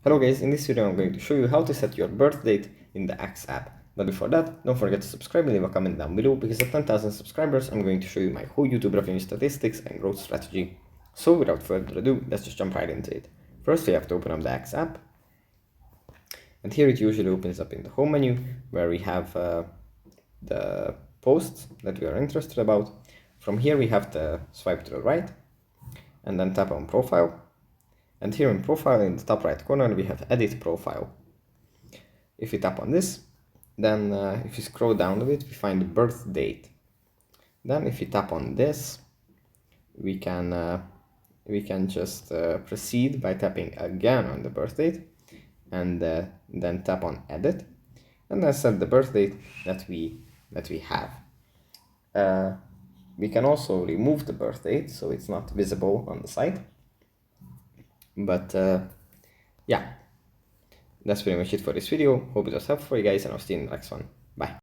Hello guys, in this video I'm going to show you how to set your birth date in the X app. But before that, don't forget to subscribe and leave a comment down below, because at 10,000 subscribers I'm going to show you my whole YouTube revenue statistics and growth strategy. So without further ado, let's just jump right into it. First we have to open up the X app. And here it usually opens up in the home menu, where we have the posts that we are interested about. From here we have to swipe to the right and then tap on profile. And here in profile, in the top right corner, we have edit profile. If you tap on this, then if you scroll down a bit, we find the birth date. Then if you tap on this, we can just proceed by tapping again on the birth date, and then tap on edit, and then set the birth date that we have. We can also remove the birth date so it's not visible on the site. But yeah, that's pretty much it for this video. Hope it was helpful for you guys, and I'll see you in the next one. Bye.